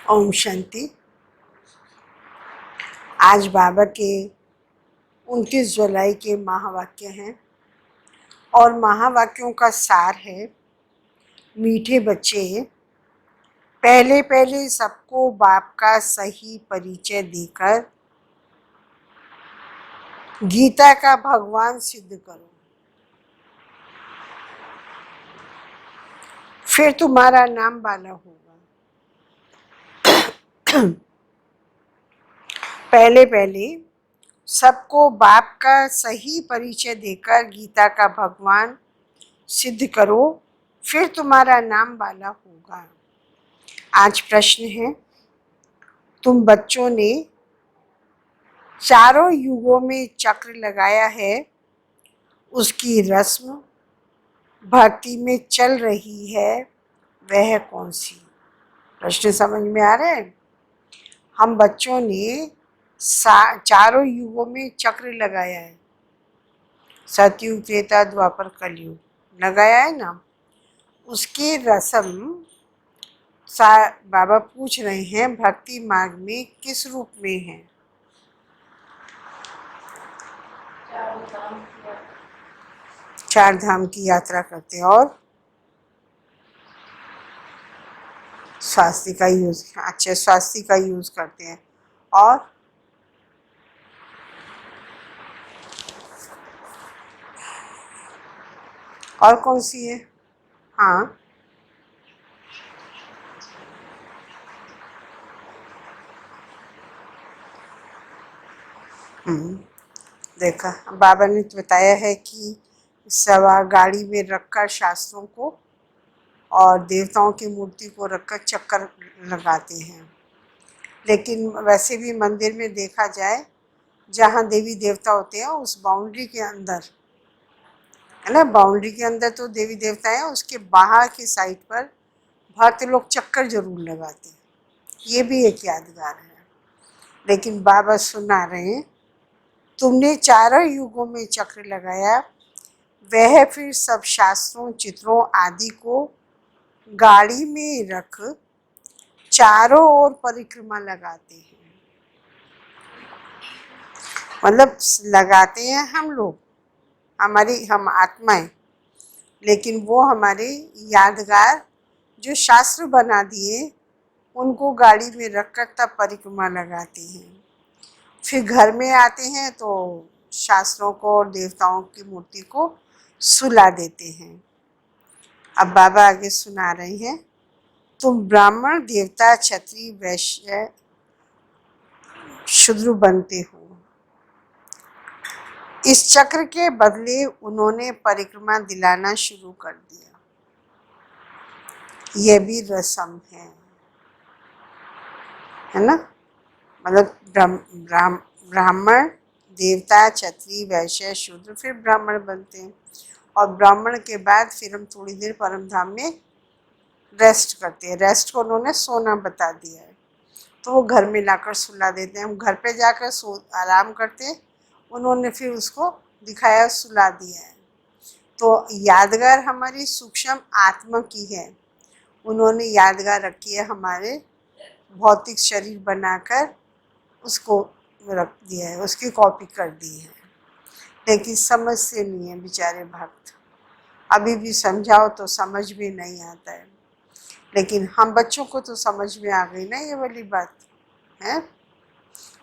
ओम शांति। आज बाबा के 29 जुलाई के महावाक्य हैं और महावाक्यों का सार है, मीठे बच्चे, पहले पहले सबको बाप का सही परिचय देकर गीता का भगवान सिद्ध करो, फिर तुम्हारा नाम बाला होगा। पहले पहले सबको बाप का सही परिचय देकर गीता का भगवान सिद्ध करो, फिर तुम्हारा नाम बाला होगा। आज प्रश्न है, तुम बच्चों ने चारों युगों में चक्र लगाया है, उसकी रस्म भक्ति में चल रही है, वह कौन सी? प्रश्न समझ में आ रहा है? हम बच्चों ने चारों युगों में चक्र लगाया है, सतयुग, त्रेता, द्वापर, कलयुग लगाया है ना। उसकी रस्म बाबा पूछ रहे हैं, भक्ति मार्ग में किस रूप में है? चार धाम की यात्रा करते हैं और स्वास्थ्य का यूज, अच्छा स्वास्थ्य का यूज करते हैं। और कौन सी है? हाँ, देखा बाबा ने तो बताया है कि सवा गाड़ी में रखकर शास्त्रों को और देवताओं की मूर्ति को रखकर चक्कर लगाते हैं। लेकिन वैसे भी मंदिर में देखा जाए, जहाँ देवी देवता होते हैं उस बाउंड्री के अंदर, है ना, बाउंड्री के अंदर तो देवी देवता है, उसके बाहर की साइड पर भक्त लोग चक्कर जरूर लगाते हैं। ये भी एक यादगार है। लेकिन बाबा सुना रहे हैं, तुमने चारों युगों में चक्र लगाया, वह फिर सब शास्त्रों, चित्रों आदि को गाड़ी में रख चारों ओर परिक्रमा लगाते हैं। मतलब लगाते हैं हम लोग, हम आत्माएं, लेकिन वो हमारे यादगार जो शास्त्र बना दिए उनको गाड़ी में रखकर तब परिक्रमा लगाते हैं। फिर घर में आते हैं तो शास्त्रों को और देवताओं की मूर्ति को सुला देते हैं। अब बाबा आगे सुना रहे हैं, तुम ब्राह्मण, देवता, क्षत्रिय, वैश्य, शूद्र बनते हो। इस चक्र के बदले उन्होंने परिक्रमा दिलाना शुरू कर दिया। यह भी रस्म है ना। मतलब ब्राह्मण, देवता, क्षत्रिय, वैश्य, शूद्र, फिर ब्राह्मण बनते हैं और ब्राह्मण के बाद फिर हम थोड़ी देर परम धाम में रेस्ट करते हैं। रेस्ट को उन्होंने सोना बता दिया है, तो वो घर में लाकर सुला देते हैं। हम घर पे जाकर आराम करते हैं, उन्होंने फिर उसको दिखाया, सुला दिया है। तो यादगार हमारी सूक्ष्म आत्मा की है, उन्होंने यादगार रखी है, हमारे भौतिक शरीर बनाकर उसको रख दिया है, उसकी कॉपी कर दी है। लेकिन समझ से नहीं है बेचारे भक्त, अभी भी समझाओ तो समझ में नहीं आता है। लेकिन हम बच्चों को तो समझ में आ गई ना ये वाली बात है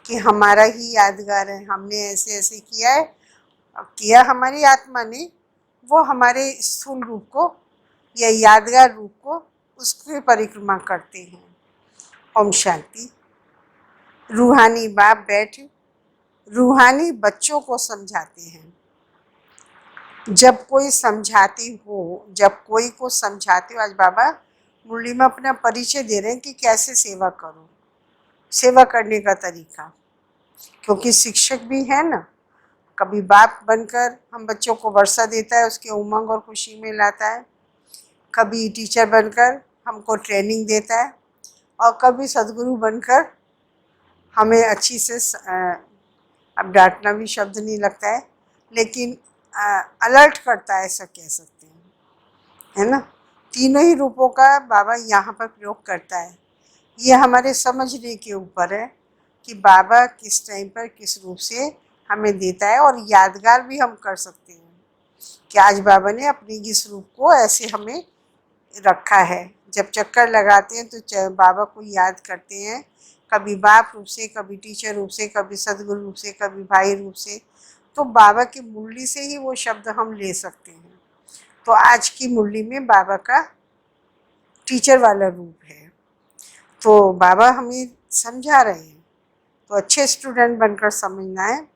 कि हमारा ही यादगार है, हमने ऐसे ऐसे किया है, किया हमारी आत्मा ने, वो हमारे स्थूल रूप को या यादगार रूप को उसकी परिक्रमा करते हैं। ओम शांति। रूहानी बाप बैठ रूहानी बच्चों को समझाते हैं। जब कोई को समझाते हो, आज बाबा मुरली में अपना परिचय दे रहे हैं कि कैसे सेवा करो, सेवा करने का तरीका, क्योंकि शिक्षक भी है ना। कभी बाप बनकर हम बच्चों को वर्षा देता है, उसके उमंग और खुशी में लाता है। कभी टीचर बनकर हमको ट्रेनिंग देता है और कभी सदगुरु बनकर हमें अच्छी से अब डांटना भी शब्द नहीं लगता है, लेकिन अलर्ट करता है, ऐसा कह सकते हैं, है ना। तीनों ही रूपों का बाबा यहाँ पर प्रयोग करता है। ये हमारे समझने के ऊपर है कि बाबा किस टाइम पर किस रूप से हमें देता है, और यादगार भी हम कर सकते हैं कि आज बाबा ने अपने इस रूप को ऐसे हमें रखा है। जब चक्कर लगाते हैं तो बाबा को याद करते हैं, कभी बाप रूप से, कभी टीचर रूप से, कभी सदगुरु रूप से, कभी भाई रूप से। तो बाबा की मुरली से ही वो शब्द हम ले सकते हैं। तो आज की मुरली में बाबा का टीचर वाला रूप है। तो बाबा हमें समझा रहे हैं, तो अच्छे स्टूडेंट बनकर समझना है।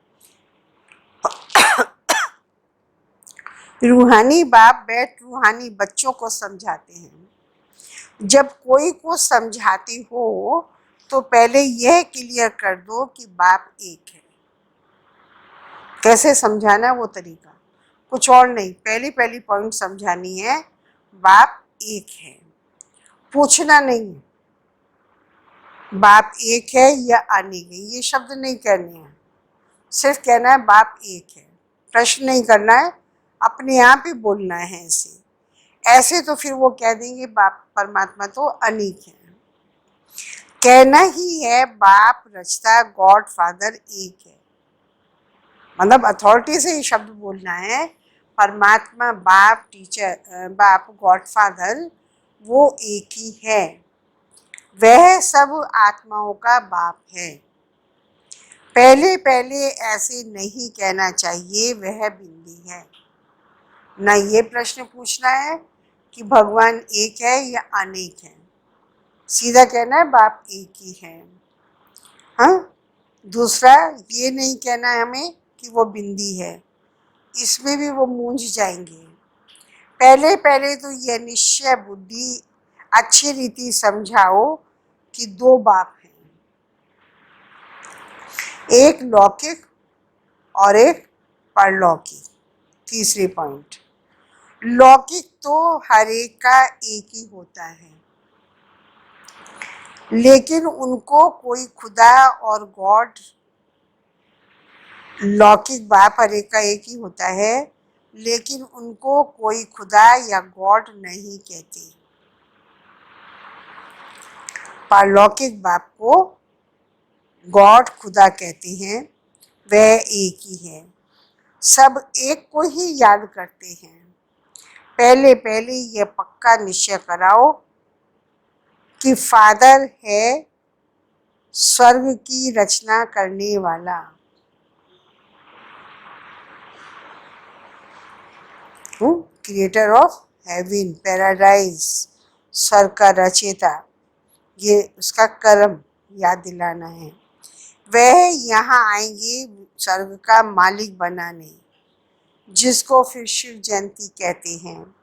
रूहानी बाप बैठ रूहानी बच्चों को समझाते हैं। जब कोई को समझाती हो तो पहले यह क्लियर कर दो कि बाप एक है। कैसे समझाना है वो तरीका, कुछ और नहीं, पहली पहली पॉइंट समझानी है, बाप एक है। पूछना नहीं बाप एक है या अनेक है, ये शब्द नहीं कहने हैं। सिर्फ कहना है बाप एक है, प्रश्न नहीं करना है, अपने आप ही बोलना है। ऐसे ऐसे तो फिर वो कह देंगे बाप परमात्मा तो अनेक है। कहना ही है बाप रचता गॉड फादर एक है, मतलब अथॉरिटी से ही शब्द बोलना है। परमात्मा बाप टीचर बाप गॉड फादर वो एक ही है, वह सब आत्माओं का बाप है। पहले पहले ऐसे नहीं कहना चाहिए वह बिंदी है। ना ये प्रश्न पूछना है कि भगवान एक है या अनेक है, सीधा कहना है बाप एक ही है। हाँ, दूसरा ये नहीं कहना है हमें कि वो बिंदी है, इसमें भी वो मूंझ जाएंगे। पहले पहले तो यह निश्चय बुद्धि अच्छी रीति समझाओ कि दो बाप हैं, एक लौकिक और एक परलौकिक। तीसरी पॉइंट, लौकिक तो हर एक का एक ही होता है, लेकिन उनको कोई खुदा और गॉड, लौकिक बाप हर एक का एक ही होता है, लेकिन उनको कोई खुदा या गॉड नहीं कहते। पारलौकिक बाप को गॉड खुदा कहते हैं, वह एक ही है, सब एक को ही याद करते हैं। पहले पहले यह पक्का निश्चय कराओ कि फादर है स्वर्ग की रचना करने वाला, क्रिएटर ऑफ हेवन पैराडाइज, स्वर्ग का रचयिता, ये उसका कर्म याद दिलाना है। वह यहाँ आएंगे स्वर्ग का मालिक बनाने, जिसको फिर शिव जयंती कहते हैं।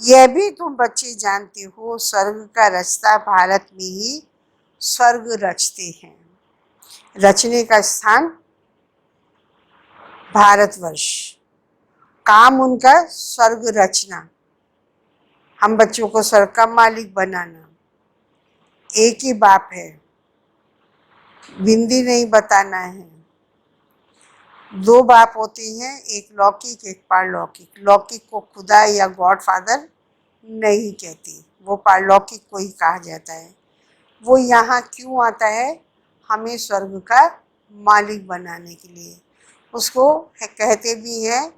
यह भी तुम बच्चे जानते हो, स्वर्ग का रचता भारत में ही स्वर्ग रचते हैं। रचने का स्थान भारतवर्ष, काम उनका स्वर्ग रचना, हम बच्चों को स्वर्ग का मालिक बनाना। एक ही बाप है, बिंदी नहीं बताना है। दो बाप होते हैं, एक लौकिक एक पारलौकिक। लौकिक को खुदा या गॉड फादर नहीं कहते, वो पारलौकिक को ही कहा जाता है। वो यहाँ क्यों आता है, हमें स्वर्ग का मालिक बनाने के लिए। उसको कहते भी हैं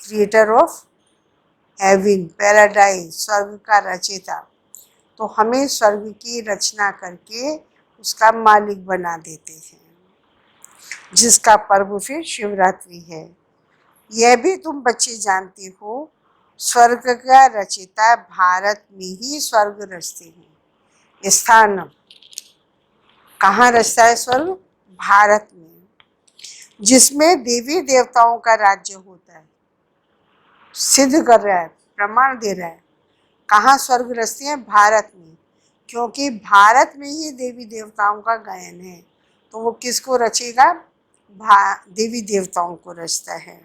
क्रिएटर ऑफ हेवन पैराडाइज, स्वर्ग का रचयिता। तो हमें स्वर्ग की रचना करके उसका मालिक बना देते हैं, जिसका पर्व फिर शिवरात्रि है। यह भी तुम बच्चे जानते हो, स्वर्ग का रचयिता भारत में ही स्वर्ग रचते हैं। स्थान कहाँ रचता है स्वर्ग, भारत में, जिसमें देवी देवताओं का राज्य होता है। सिद्ध कर रहा है, प्रमाण दे रहा है, कहाँ स्वर्ग रचते हैं, भारत में, क्योंकि भारत में ही देवी देवताओं का गायन है। तो वो किसको रचेगा, देवी देवताओं को रचता है।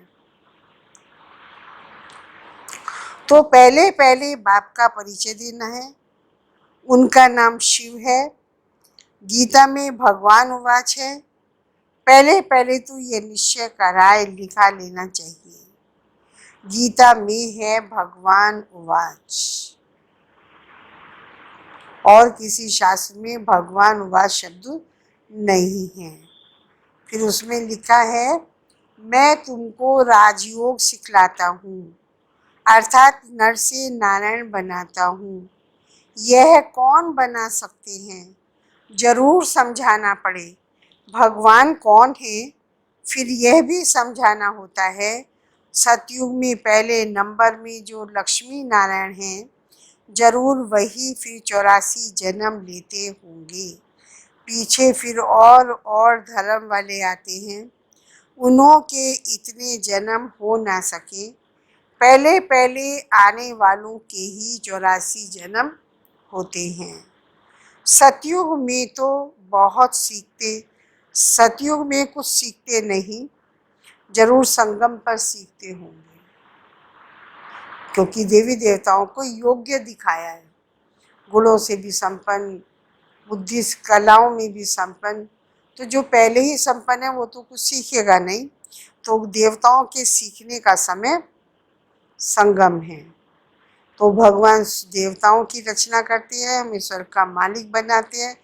तो पहले पहले बाप का परिचय देना है, उनका नाम शिव है। गीता में भगवान उवाच है, पहले पहले तो ये निश्चय कराए लिखा लेना चाहिए। गीता में है भगवान उवाच, और किसी शास्त्र में भगवान उवाच शब्द नहीं है। फिर उसमें लिखा है, मैं तुमको राजयोग सिखलाता हूँ, अर्थात नर से नारायण बनाता हूँ। यह कौन बना सकते हैं? जरूर समझाना पड़े भगवान कौन है, फिर यह भी समझाना होता है सतयुग में पहले नंबर में जो लक्ष्मी नारायण हैं, जरूर वही फिर 84 जन्म लेते होंगे। पीछे फिर और धर्म वाले आते हैं, उन्हों के इतने जन्म हो ना सके, पहले पहले आने वालों के ही 84 जन्म होते हैं। सतयुग में तो बहुत सीखते, सतयुग में कुछ सीखते नहीं, जरूर संगम पर सीखते होंगे, क्योंकि देवी देवताओं को योग्य दिखाया है, गुणों से भी संपन्न, बुद्धि कलाओं में भी संपन्न। तो जो पहले ही संपन्न है वो तो कुछ सीखेगा नहीं, तो देवताओं के सीखने का समय संगम है। तो भगवान देवताओं की रचना करते हैं, हम ईश्वर का मालिक बनाते हैं।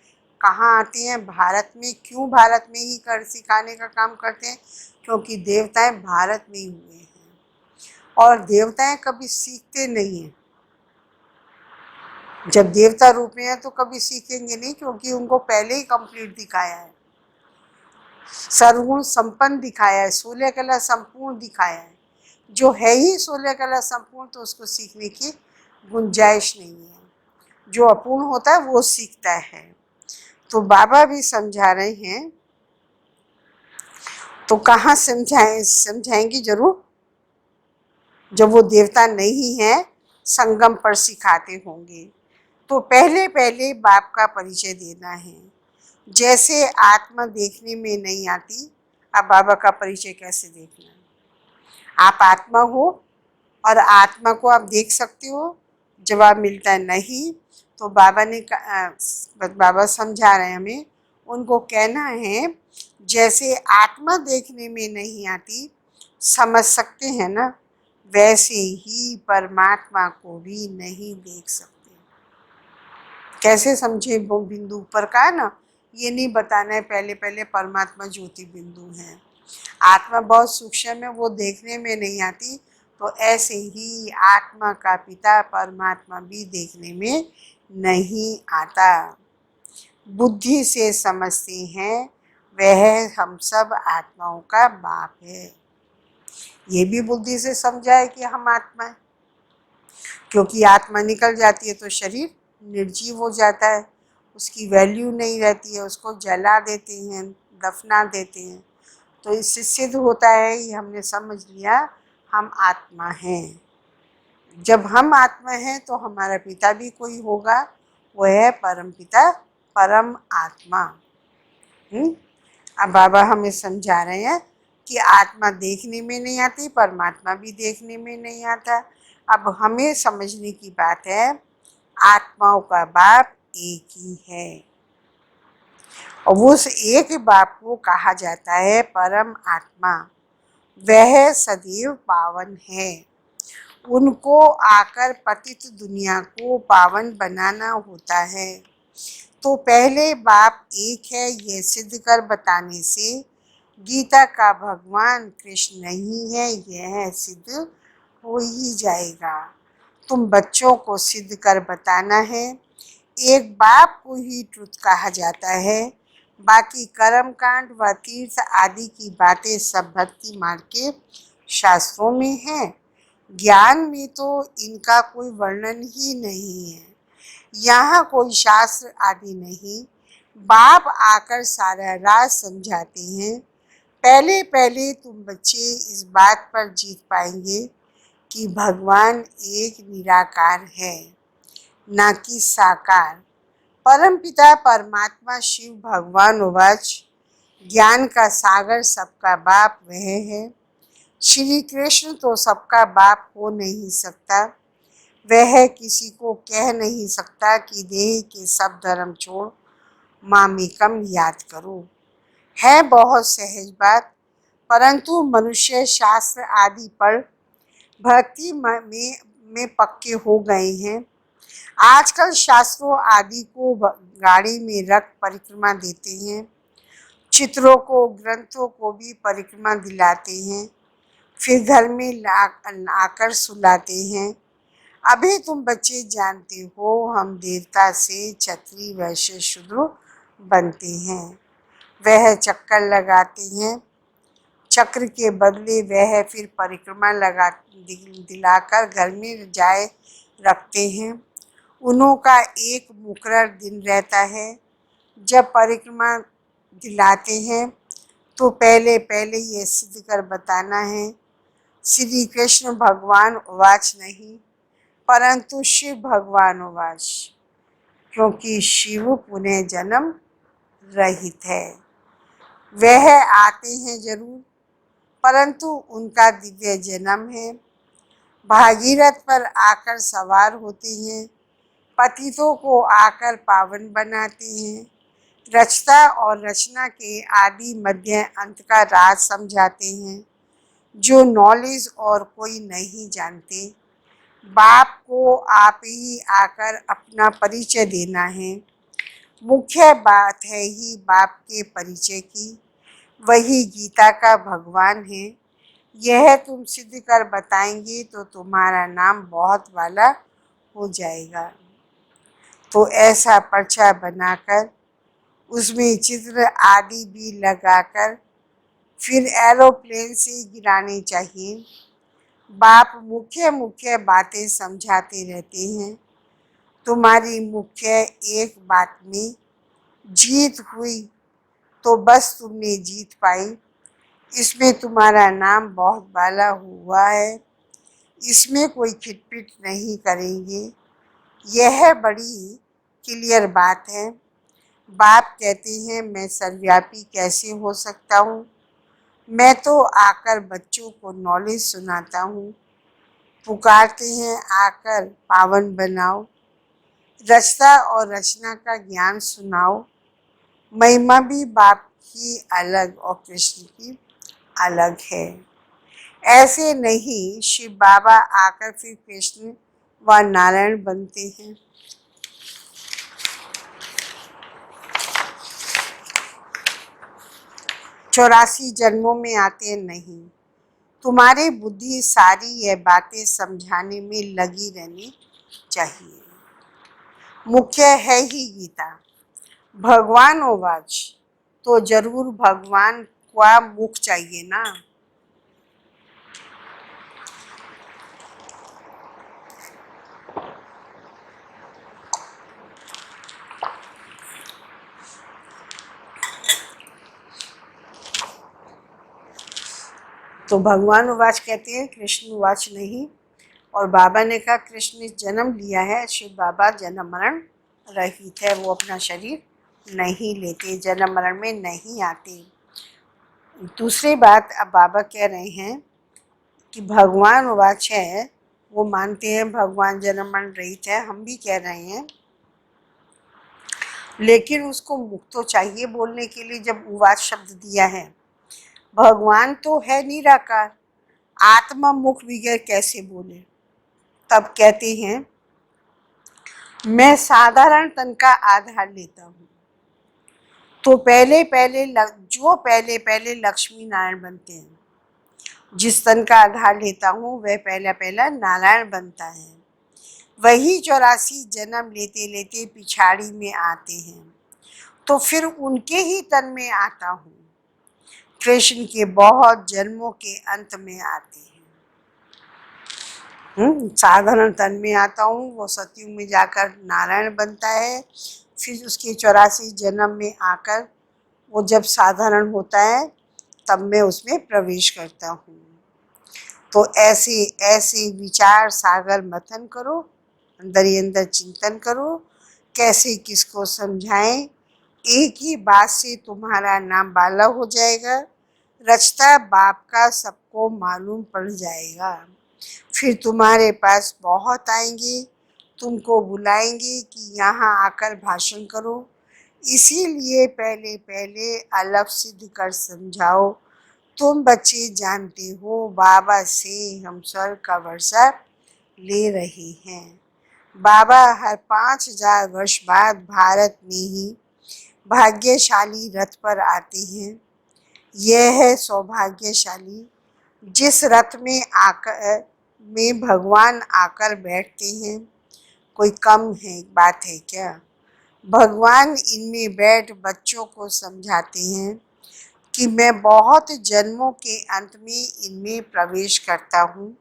कहाँ आते हैं? भारत में। क्यों भारत में ही कर सिखाने का काम करते हैं? क्योंकि देवताएं भारत में ही हुए हैं, और देवताएं कभी सीखते नहीं हैं। जब देवता रूप में है तो कभी सीखेंगे नहीं, क्योंकि उनको पहले ही कंप्लीट दिखाया है, सर्वगुण संपन्न दिखाया है, 16 कला संपूर्ण दिखाया है। जो है ही 16 कला संपूर्ण, तो उसको सीखने की गुंजाइश नहीं है। जो अपूर्ण होता है वो सीखता है। तो बाबा भी समझा रहे हैं, तो कहाँ समझाएंगे जरूर, जब वो देवता नहीं है, संगम पर सिखाते होंगे। तो पहले पहले बाप का परिचय देना है। जैसे आत्मा देखने में नहीं आती, अब बाबा का परिचय कैसे देखना है? आप आत्मा हो और आत्मा को आप देख सकते हो? जवाब मिलता है नहीं। तो बाबा समझा रहे हैं हमें, उनको कहना है जैसे आत्मा देखने में नहीं आती, समझ सकते हैं ना, वैसे ही परमात्मा को भी नहीं देख सकते। कैसे समझे? वो बिंदु ऊपर का है ना, ये नहीं बताना है पहले पहले परमात्मा ज्योति बिंदु है। आत्मा बहुत सूक्ष्म है, वो देखने में नहीं आती, तो ऐसे ही आत्मा का पिता परमात्मा भी देखने में नहीं आता। बुद्धि से समझते हैं वह हम सब आत्माओं का बाप है। ये भी बुद्धि से समझा है कि हम आत्मा है, क्योंकि आत्मा निकल जाती है तो शरीर निर्जीव हो जाता है, उसकी वैल्यू नहीं रहती है, उसको जला देते हैं, दफना देते हैं। तो इससे सिद्ध होता है, ये हमने समझ लिया, हम आत्मा हैं। जब हम आत्मा हैं तो हमारा पिता भी कोई होगा, वो है परम पिता, परम आत्मा। अब बाबा हमें समझा रहे हैं कि आत्मा देखने में नहीं आती, परमात्मा भी देखने में नहीं आता। अब हमें समझने की बात है, आत्माओं का बाप एक ही है, और उस एक बाप को कहा जाता है परम आत्मा। वह सदैव पावन है, उनको आकर पतित दुनिया को पावन बनाना होता है। तो पहले बाप एक है, यह सिद्ध कर बताने से गीता का भगवान कृष्ण नहीं है, यह सिद्ध हो ही जाएगा। तुम बच्चों को सिद्ध कर बताना है, एक बाप को ही ट्रुथ कहा जाता है, बाकी कर्म कांड व तीर्थ आदि की बातें सब भक्ति मार्ग के शास्त्रों में है। ज्ञान में तो इनका कोई वर्णन ही नहीं है, यहाँ कोई शास्त्र आदि नहीं। बाप आकर सारा राज समझाते हैं। पहले पहले तुम बच्चे इस बात पर जीत पाएंगे कि भगवान एक निराकार है, ना कि साकार। परमपिता परमात्मा शिव भगवान उवाच, ज्ञान का सागर सबका बाप वह है। श्री कृष्ण तो सबका बाप हो नहीं सकता, वह किसी को कह नहीं सकता कि देह के सब धर्म छोड़ मामेकम याद करो। है बहुत सहज बात, परंतु मनुष्य शास्त्र आदि पढ़ भक्ति में पक्के हो गए हैं, आजकल शास्त्रों आदि को गाड़ी में रख परिक्रमा देते हैं, चित्रों को ग्रंथों को भी परिक्रमा दिलाते हैं, फिर घर में आकर सुलाते हैं। अभी तुम बच्चे जानते हो हम देवता से क्षत्रिय वैश्य शूद्र बनते हैं। वह चक्कर लगाते हैं, चक्र के बदले वह फिर परिक्रमा दिलाकर घर में जाए रखते हैं। उन्हों का एक मुकर्रर दिन रहता है। जब परिक्रमा दिलाते हैं तो पहले पहले ये सिद्ध कर बताना है। श्री कृष्ण भगवान उवाच नहीं, परंतु शिव भगवान उवाच, क्योंकि शिव पुनः जन्म रहित है। वह आते हैं जरूर, परंतु उनका दिव्य जन्म है। भागीरथ पर आकर सवार होते हैं, पतितों को आकर पावन बनाते हैं, रचता और रचना के आदि मध्य अंत का राज समझाते हैं, जो नॉलेज और कोई नहीं जानते। बाप को आप ही आकर अपना परिचय देना है। मुख्य बात है ही बाप के परिचय की। वही गीता का भगवान है। यह तुम सिद्ध कर बताएंगे तो तुम्हारा नाम बहुत वाला हो जाएगा। तो ऐसा पर्चा बनाकर उसमें चित्र आदि भी लगाकर फिर एरोप्लेन से गिराने चाहिए। बाप मुख्य मुख्य बातें समझाते रहते हैं। तुम्हारी मुख्य एक बात में जीत हुई तो बस तुमने जीत पाई। इसमें तुम्हारा नाम बहुत बाला हुआ है। इसमें कोई खिटपिट नहीं करेंगे। यह बड़ी क्लियर बात है। बाप कहते हैं मैं सर्वव्यापी कैसे हो सकता हूँ? मैं तो आकर बच्चों को नॉलेज सुनाता हूँ। पुकारते हैं आकर पावन बनाओ, रचता और रचना का ज्ञान सुनाओ। महिमा भी बाप की अलग और कृष्ण की अलग है। ऐसे नहीं शिव बाबा आकर फिर कृष्ण व नारायण बनते हैं। 84 जन्मों में आते नहीं। तुम्हारी बुद्धि सारी यह बातें समझाने में लगी रहनी चाहिए। मुख्य है ही गीता। भगवान उवाच, तो जरूर भगवान का मुख चाहिए ना। तो भगवान उवाच कहते हैं, कृष्ण उवाच नहीं। और बाबा ने कहा कृष्ण ने जन्म लिया है, शिव बाबा जन्म मरण रहित है, वो अपना शरीर नहीं लेते, जन्म मरण में नहीं आते। दूसरी बात अब बाबा कह रहे हैं कि भगवान उवाच है, वो मानते हैं भगवान जन्म मरण रहित है, हम भी कह रहे हैं, लेकिन उसको मुख तो चाहिए बोलने के लिए। जब उवाच शब्द दिया है, भगवान तो है निराकार, आत्मा मुख बगैर कैसे बोले? तब कहते हैं मैं साधारण तन का आधार लेता हूँ। तो पहले पहले लक्ष्मी नारायण बनते हैं। जिस तन का आधार लेता हूँ वह पहला पहला नारायण बनता है। वही 84 जन्म लेते लेते पिछाड़ी में आते हैं, तो फिर उनके ही तन में आता हूँ। कृष्ण के बहुत जन्मों के अंत में आते हैं। साधारण तन में आता हूँ, वो सतयुग में जाकर नारायण बनता है। फिर उसके 84 जन्म में आकर वो जब साधारण होता है तब मैं उसमें प्रवेश करता हूँ। तो ऐसे ऐसे विचार सागर मंथन करो, अंदर ही अंदर चिंतन करो, कैसे किसको समझाएं। एक ही बात से तुम्हारा नाम बाला हो जाएगा। रचता बाप का सबको मालूम पड़ जाएगा। फिर तुम्हारे पास बहुत आएंगे, तुमको बुलाएंगे कि यहाँ आकर भाषण करो। इसीलिए पहले पहले अलग सिद्ध कर समझाओ। तुम बच्चे जानते हो बाबा से हम स्वर्ग का वर्षा ले रहे हैं। बाबा हर 5,000 वर्ष बाद भारत में ही भाग्यशाली रथ पर आते हैं। यह है सौभाग्यशाली जिस रथ में भगवान आकर बैठते हैं। कोई कम है बात है क्या? भगवान इनमें बैठ बच्चों को समझाते हैं कि मैं बहुत जन्मों के अंत में इनमें प्रवेश करता हूँ।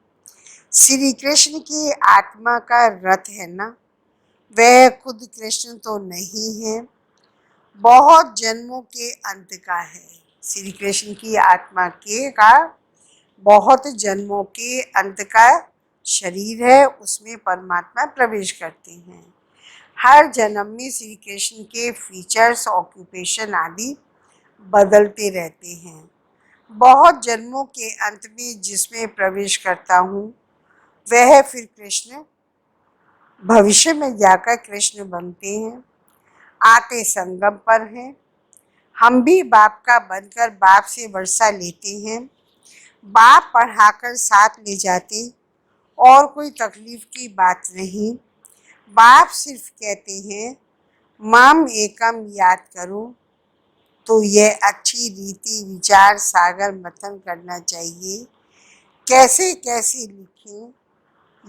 श्री कृष्ण की आत्मा का रथ है ना, वह खुद कृष्ण तो नहीं है, बहुत जन्मों के अंत का है। श्री कृष्ण की आत्मा के का बहुत जन्मों के अंत का शरीर है, उसमें परमात्मा प्रवेश करते हैं। हर जन्म में श्री कृष्ण के फीचर्स, ऑक्यूपेशन आदि बदलते रहते हैं। बहुत जन्मों के अंत में जिसमें प्रवेश करता हूँ वह फिर कृष्ण भविष्य में जाकर कृष्ण बनते हैं। आते संगम पर हैं। हम भी बाप का बनकर बाप से वर्षा लेते हैं। बाप पढ़ाकर साथ ले जाते, और कोई तकलीफ की बात नहीं। बाप सिर्फ कहते हैं माम एकम याद करो, तो यह अच्छी रीति विचार सागर मंथन करना चाहिए। कैसे कैसे लिखें,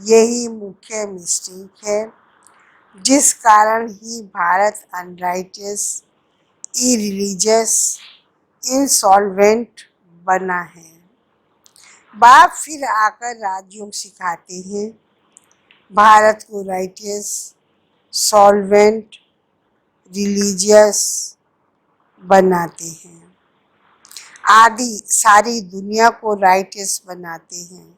यही मुख्य मिस्टेक है, जिस कारण ही भारत अनराइटियस, इरिलीजियस, इंसॉल्वेंट बना है। बाप फिर आकर राजयोग सिखाते हैं, भारत को राइटियस, सॉल्वेंट, रिलीजियस बनाते हैं। आदि सारी दुनिया को राइटियस बनाते हैं।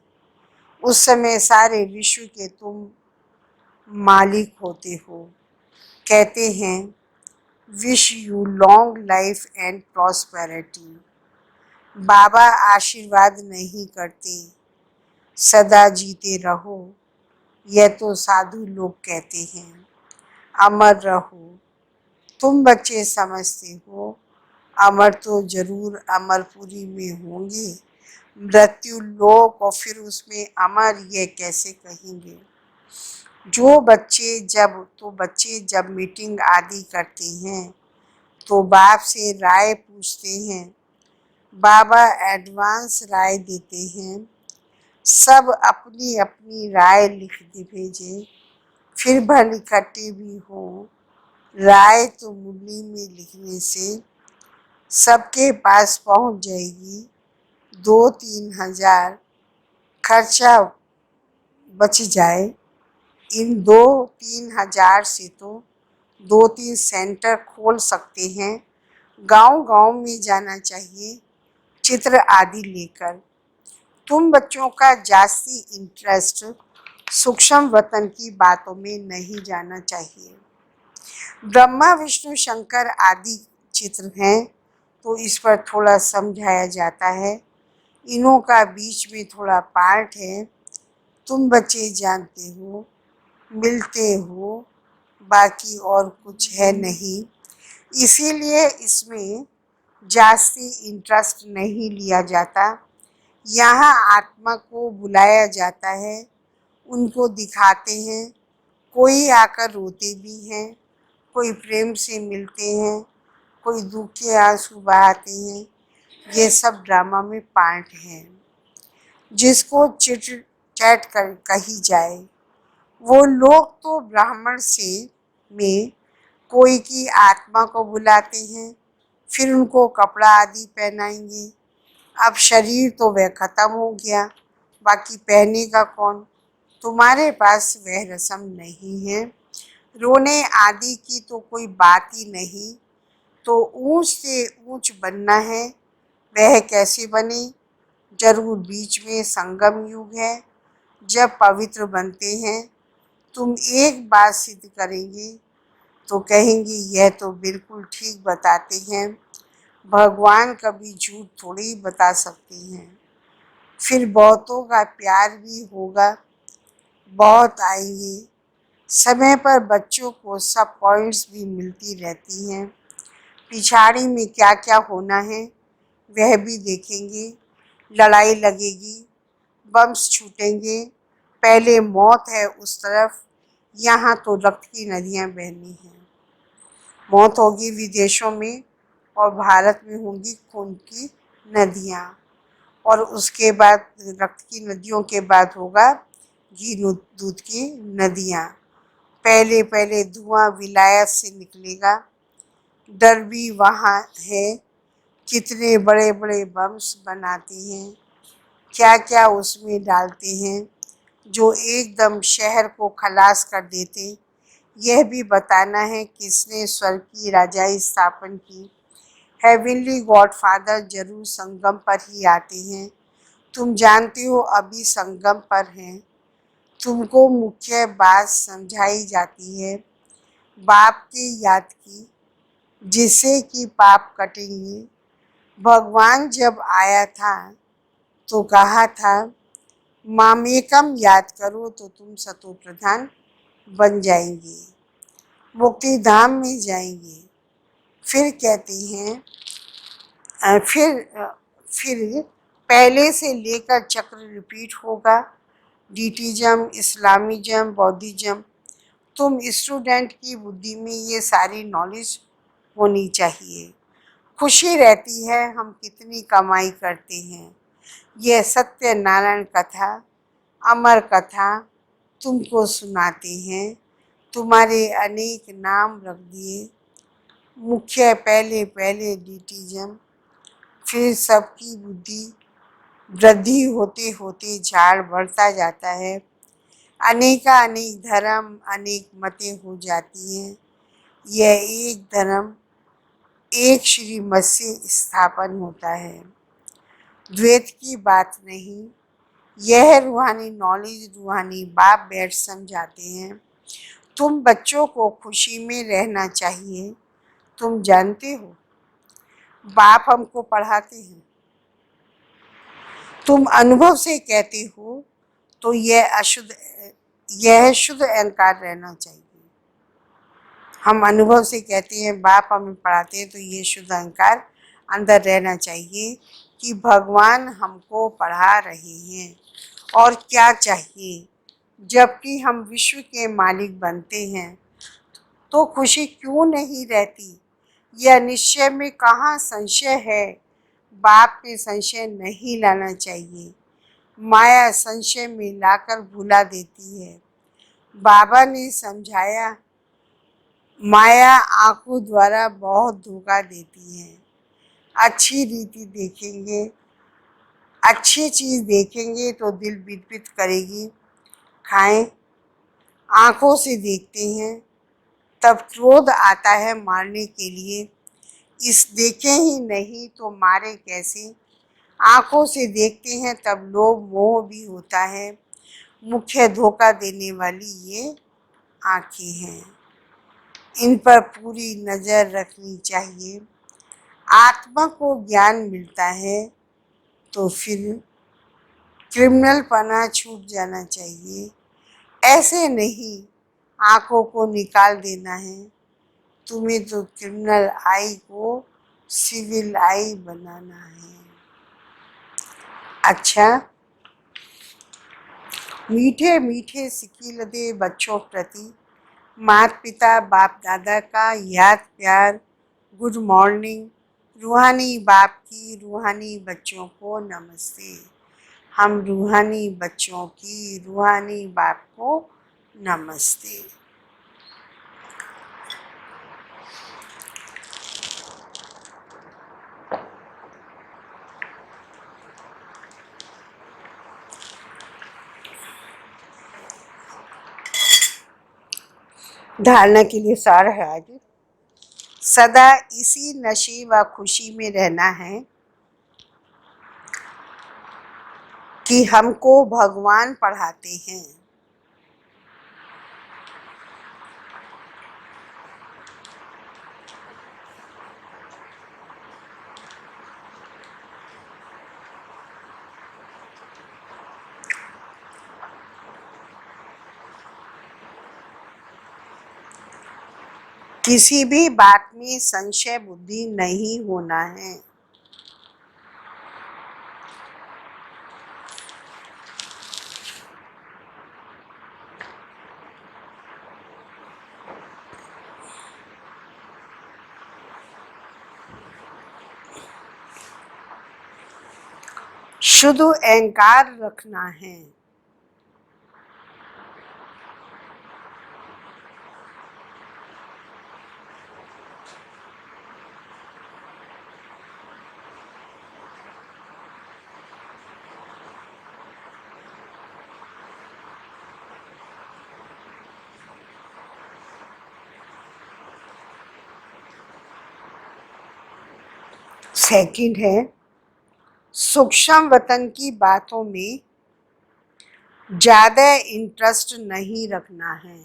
उस समय सारे विश्व के तुम मालिक होते हो। कहते हैं wish you long life and prosperity. बाबा आशीर्वाद नहीं करते सदा जीते रहो, यह तो साधु लोग कहते हैं। अमर रहो, तुम बच्चे समझते हो अमर तो जरूर अमरपुरी में होंगे, मृत्यु लोक और फिर उसमें अमर, यह कैसे कहेंगे? बच्चे जब मीटिंग आदि करते हैं तो बाप से राय पूछते हैं। बाबा एडवांस राय देते हैं। सब अपनी अपनी राय लिख दे भेजे, फिर भले इकट्ठे भी हो। राय तो मुरली में लिखने से सबके पास पहुंच जाएगी। 2-3 हजार खर्चा बच जाए। इन 2-3 हजार से तो 2-3 सेंटर खोल सकते हैं। गांव गांव में जाना चाहिए चित्र आदि लेकर। तुम बच्चों का जास्ती इंटरेस्ट सूक्ष्म वतन की बातों में नहीं जाना चाहिए। ब्रह्मा विष्णु शंकर आदि चित्र हैं तो इस पर थोड़ा समझाया जाता है। इनों का बीच में थोड़ा पार्ट है, तुम बच्चे जानते हो, मिलते हो, बाकी और कुछ है नहीं। इसीलिए इसमें जास्ती इंटरेस्ट नहीं लिया जाता। यहाँ आत्मा को बुलाया जाता है, उनको दिखाते हैं। कोई आकर रोते भी हैं, कोई प्रेम से मिलते हैं, कोई दुख के आंसू बहाते हैं। ये सब ड्रामा में पार्ट है। जिसको चिट चैट कर कही जाए, वो लोग तो ब्राह्मण से में कोई की आत्मा को बुलाते हैं, फिर उनको कपड़ा आदि पहनाएंगे। अब शरीर तो वह खत्म हो गया, बाकी पहनेगा कौन? तुम्हारे पास वह रस्म नहीं है। रोने आदि की तो कोई बात ही नहीं। तो ऊंच से ऊंच बनना है, वह कैसे बने? जरूर बीच में संगम युग है, जब पवित्र बनते हैं। तुम एक बात सिद्ध करेंगे तो कहेंगे यह तो बिल्कुल ठीक बताते हैं। भगवान कभी झूठ थोड़ी बता सकते हैं। फिर बहुतों का प्यार भी होगा, बहुत आएंगे। समय पर बच्चों को सब पॉइंट्स भी मिलती रहती हैं। पिछाड़ी में क्या क्या होना है वह भी देखेंगे। लड़ाई लगेगी, बम्स छूटेंगे, पहले मौत है उस तरफ, यहाँ तो रक्त की नदियाँ बहनी हैं। मौत होगी विदेशों में और भारत में होंगी खून की नदियाँ। और उसके बाद रक्त की नदियों के बाद होगा घी दूध की नदियाँ। पहले पहले धुआं विलायत से निकलेगा। डर भी वहाँ है। कितने बड़े बड़े बम्स बनाते हैं, क्या क्या उसमें डालते हैं जो एकदम शहर को खलास कर देते। यह भी बताना है किसने स्वर्ग की राजाई स्थापन की। हेवनली गॉडफादर जरूर संगम पर ही आते हैं। तुम जानते हो अभी संगम पर हैं। तुमको मुख्य बात समझाई जाती है बाप की याद की, जिससे कि पाप कटेंगे। भगवान जब आया था तो कहा था मामेकम याद करो तो तुम सतो प्रधान बन जाएंगे, मुक्ति धाम में जाएंगे। फिर कहते हैं फिर पहले से लेकर चक्र रिपीट होगा। डीटिज्म, इस्लामिज्म, बौद्धिज्म। तुम स्टूडेंट की बुद्धि में ये सारी नॉलेज होनी चाहिए। खुशी रहती है हम कितनी कमाई करते हैं। यह सत्यनारायण कथा, अमर कथा तुमको सुनाते हैं। तुम्हारे अनेक नाम रख दिए। मुख्य पहले पहले डीटिज्म, फिर सबकी बुद्धि वृद्धि होते होते झाड़ बढ़ता जाता है। अनेका अनेक धर्म, अनेक मतें हो जाती हैं। यह एक धर्म, एक श्रीमत से स्थापन होता है। द्वैत की बात नहीं। यह रूहानी नॉलेज रूहानी बाप बैठ समझाते हैं। तुम बच्चों को खुशी में रहना चाहिए। तुम जानते हो बाप हमको पढ़ाते हैं। तुम अनुभव से कहते हो तो यह शुद्ध अहंकार रहना चाहिए। हम अनुभव से कहते हैं बाप हमें पढ़ाते हैं तो ये शुद्ध अहंकार अंदर रहना चाहिए कि भगवान हमको पढ़ा रहे हैं और क्या चाहिए। जबकि हम विश्व के मालिक बनते हैं तो खुशी क्यों नहीं रहती। यह निश्चय में कहाँ संशय है। बाप में संशय नहीं लाना चाहिए। माया संशय में लाकर भुला देती है। बाबा ने समझाया माया आंखों द्वारा बहुत धोखा देती है। अच्छी रीति देखेंगे, अच्छी चीज देखेंगे तो दिल विचलित करेगी। खाएं, आंखों से देखते हैं तब क्रोध आता है मारने के लिए। इस देखें ही नहीं तो मारे कैसे। आंखों से देखते हैं तब लोभ मोह भी होता है। मुख्य धोखा देने वाली ये आंखें हैं। इन पर पूरी नजर रखनी चाहिए। आत्मा को ज्ञान मिलता है तो फिर क्रिमिनल पना छूट जाना चाहिए। ऐसे नहीं आंखों को निकाल देना है। तुम्हें तो क्रिमिनल आई को सिविल आई बनाना है। अच्छा, मीठे मीठे सिकील दे बच्चों प्रति माता पिता बाप दादा का याद प्यार। Good morning. रूहानी बाप की रूहानी बच्चों को नमस्ते। हम रूहानी बच्चों की रूहानी बाप को नमस्ते। धारणा के लिए सार है आज। सदा इसी नशे व खुशी में रहना है कि हमको भगवान पढ़ाते हैं। किसी भी बात में संशय बुद्धि नहीं होना है। शुद्ध अहंकार रखना है। सेकंड है सूक्ष्म वतन की बातों में ज्यादा इंटरेस्ट नहीं रखना है।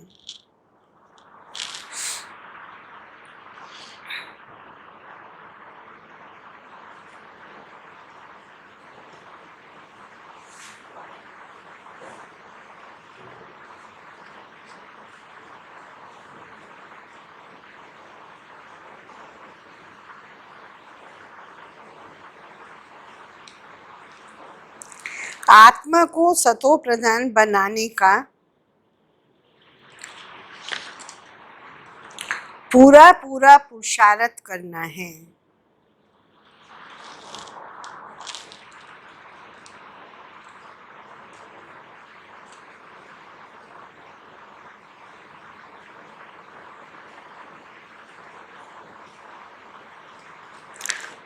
आत्मा को सतो प्रधान बनाने का पूरा पूरा पुरुषार्थ करना है।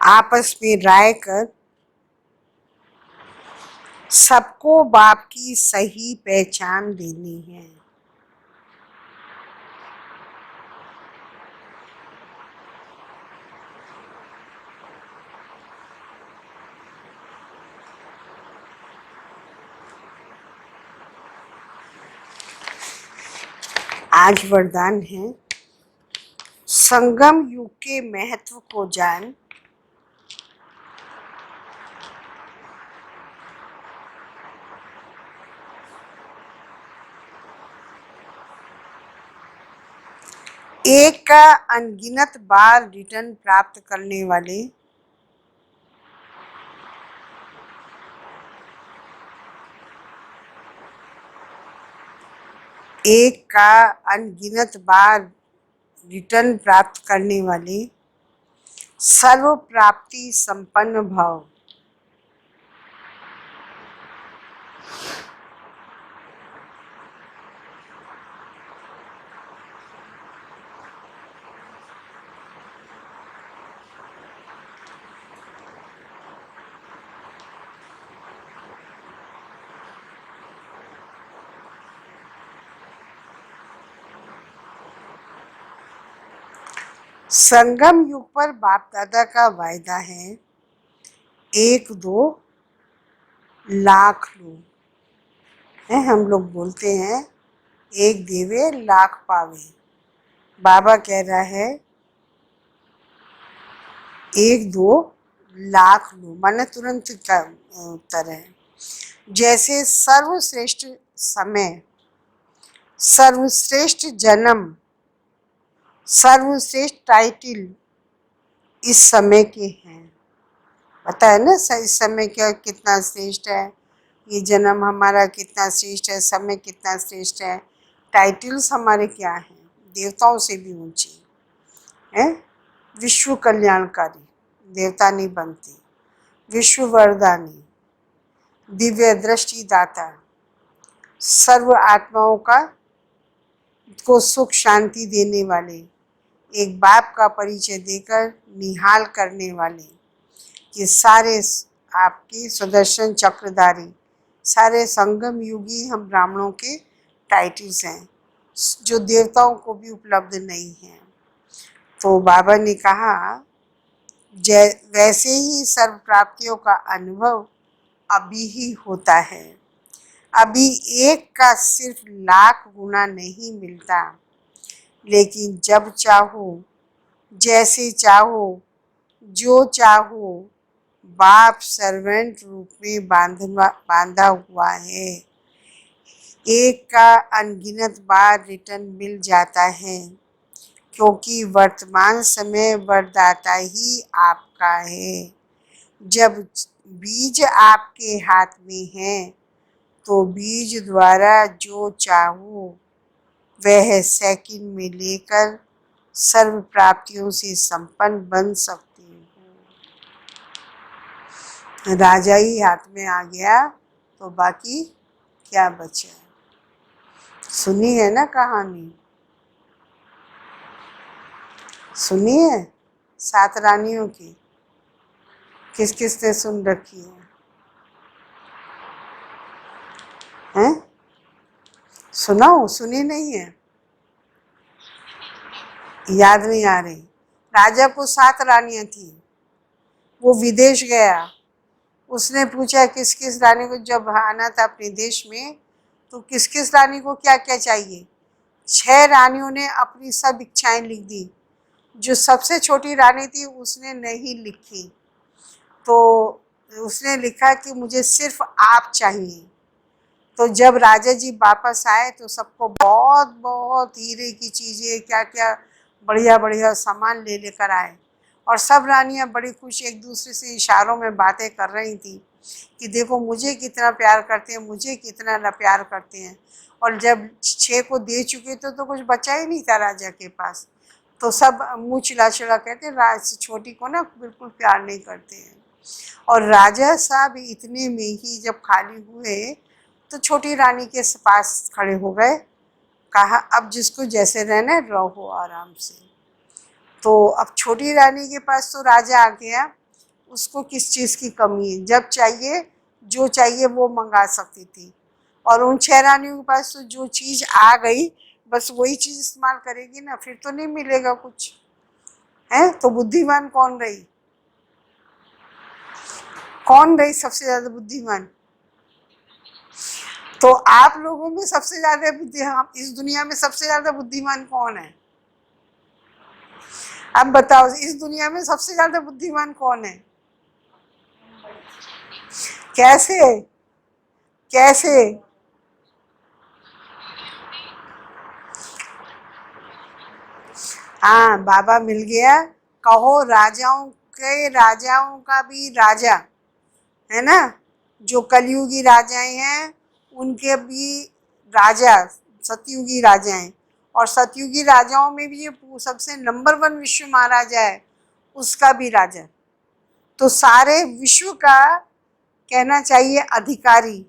आपस में राय कर सबको बाप की सही पहचान देनी है। आज वरदान है संगम युग के महत्व को जान, एक का अनगिनत बार रिटर्न प्राप्त करने वाले एक का अनगिनत बार रिटर्न प्राप्त करने वाले सर्व प्राप्ति संपन्न भाव। संगम युग पर बाप दादा का वायदा है 1-2 लाख लो है। हम लोग बोलते हैं एक देवे लाख पावे। बाबा कह रहा है 1-2 लाख लो, माने तुरंत का उत्तर है। जैसे सर्वश्रेष्ठ समय, सर्वश्रेष्ठ जन्म, सर्वश्रेष्ठ टाइटल इस समय के हैं। पता है ना इस समय क्या कितना श्रेष्ठ है, ये जन्म हमारा कितना श्रेष्ठ है, समय कितना श्रेष्ठ है। टाइटल्स हमारे क्या हैं, देवताओं से भी ऊंचे हैं। विश्व कल्याणकारी, देवता नहीं बनते। विश्व वरदानी, दिव्य दृष्टि दाता, सर्व आत्माओं को सुख शांति देने वाले, एक बाप का परिचय देकर निहाल करने वाले, ये सारे आपके सुदर्शन चक्रधारी, सारे संगम युगी हम ब्राह्मणों के टाइटल्स हैं जो देवताओं को भी उपलब्ध नहीं हैं। तो बाबा ने कहा वैसे ही सर्व प्राप्तियों का अनुभव अभी ही होता है। अभी एक का सिर्फ लाख गुना नहीं मिलता, लेकिन जब चाहो, जैसे चाहो, जो चाहो, बाप सर्वेंट रूप में बांधा हुआ है। एक का अनगिनत बार रिटर्न मिल जाता है, क्योंकि वर्तमान समय वरदाता ही आपका है। जब बीज आपके हाथ में है तो बीज द्वारा जो चाहो वह सेकंड में लेकर सर्व प्राप्तियों से संपन्न बन सकते हो। राजा ही हाथ में आ गया तो बाकी क्या बचा। सुनी है ना कहानी, सुनी है 7 रानियों की, किस किस ने सुन रखी है? हैं? सुनाओ, सुनी नहीं है, याद नहीं आ रही। राजा को 7 रानियां थी, वो विदेश गया, उसने पूछा किस किस रानी को, जब आना था अपने देश में तो किस किस रानी को क्या क्या चाहिए। 6 रानियों ने अपनी सब इच्छाएं लिख दी, जो सबसे छोटी रानी थी उसने नहीं लिखी। तो उसने लिखा कि मुझे सिर्फ आप चाहिए। तो जब राजा जी वापस आए तो सबको बहुत बहुत हीरे की चीज़ें, क्या क्या बढ़िया बढ़िया सामान ले लेकर आए, और सब रानियां बड़ी खुश एक दूसरे से इशारों में बातें कर रही थी कि देखो मुझे कितना प्यार करते हैं, मुझे कितना न प्यार करते हैं। और जब 6 को दे चुके तो कुछ बचा ही नहीं था राजा के पास। तो सब मुँह चिल्ला चिल्ला कहते राज छोटी को ना बिल्कुल प्यार नहीं करते हैं। और राजा साहब इतने में ही जब खाली हुए तो छोटी रानी के पास खड़े हो गए, कहा अब जिसको जैसे रहना है रहो आराम से। तो अब छोटी रानी के पास तो राजा आ गया, उसको किस चीज़ की कमी है, जब चाहिए जो चाहिए वो मंगा सकती थी। और उन 6 रानियों के पास तो जो चीज़ आ गई बस वही चीज़ इस्तेमाल करेगी ना, फिर तो नहीं मिलेगा कुछ, है। तो बुद्धिमान कौन रही, कौन रही सबसे ज़्यादा बुद्धिमान? तो आप लोगों में सबसे ज़्यादा हम इस दुनिया में सबसे ज़्यादा बुद्धिमान कौन है? अब बताओ इस दुनिया में सबसे ज़्यादा बुद्धिमान कौन है? कैसे कैसे? हाँ, बाबा मिल गया। कहो राजाओं का भी राजा है ना, जो कलयुगी राजाएं हैं उनके भी राजा सतयुगी राजा हैं। और सतयुगी राजाओं में भी ये सबसे नंबर 1 विश्व महाराजा है, उसका भी राजा। तो सारे विश्व का कहना चाहिए अधिकारी।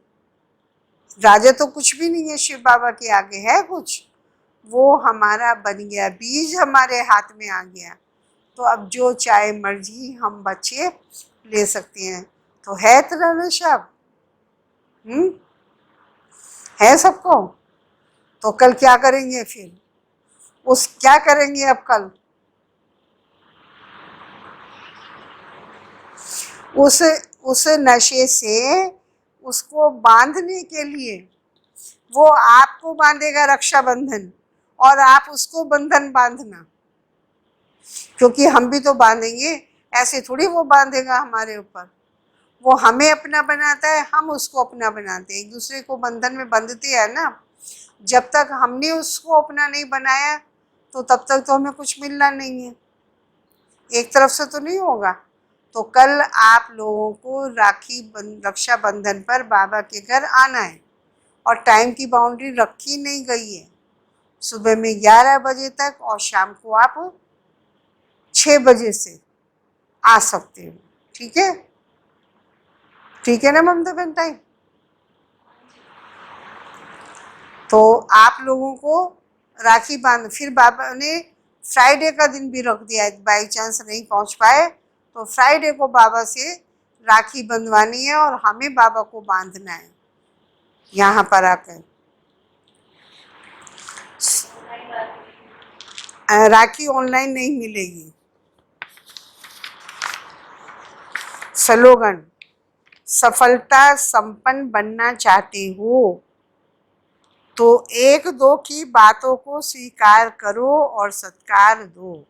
राजा तो कुछ भी नहीं है शिव बाबा के आगे, है कुछ? वो हमारा बन गया, बीज हमारे हाथ में आ गया। तो अब जो चाहे मर्जी हम बच्चे ले सकते हैं। तो है तरह ना सब, है सबको। तो कल क्या करेंगे फिर, उस क्या करेंगे अब कल? उस नशे से उसको बांधने के लिए वो आपको बांधेगा रक्षाबंधन, और आप उसको बंधन बांधना, क्योंकि हम भी तो बांधेंगे, ऐसे थोड़ी वो बांधेगा हमारे ऊपर। वो हमें अपना बनाता है, हम उसको अपना बनाते हैं, एक दूसरे को बंधन में बंधते हैं ना। जब तक हमने उसको अपना नहीं बनाया तो तब तक तो हमें कुछ मिलना नहीं है, एक तरफ से तो नहीं होगा। तो कल आप लोगों को रक्षाबंधन पर बाबा के घर आना है, और टाइम की बाउंड्री रखी नहीं गई है, सुबह में 11 बजे तक और शाम को आप 6 बजे से आ सकते हो। ठीक है, ठीक है ना ममता बहन टाइम? तो आप लोगों को राखी बांध, फिर बाबा ने फ्राइडे का दिन भी रख दिया है, बाई चांस नहीं पहुंच पाए तो फ्राइडे को बाबा से राखी बंधवानी है और हमें बाबा को बांधना है यहाँ पर आकर। राखी ऑनलाइन नहीं मिलेगी। स्लोगन, सफलता संपन्न बनना चाहते हो तो 1-2 की बातों को स्वीकार करो और सत्कार दो।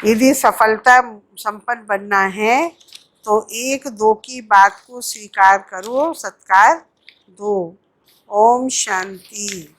यदि सफलता संपन्न बनना है तो 1-2 की बात को स्वीकार करो, सत्कार दो। ओम शांति।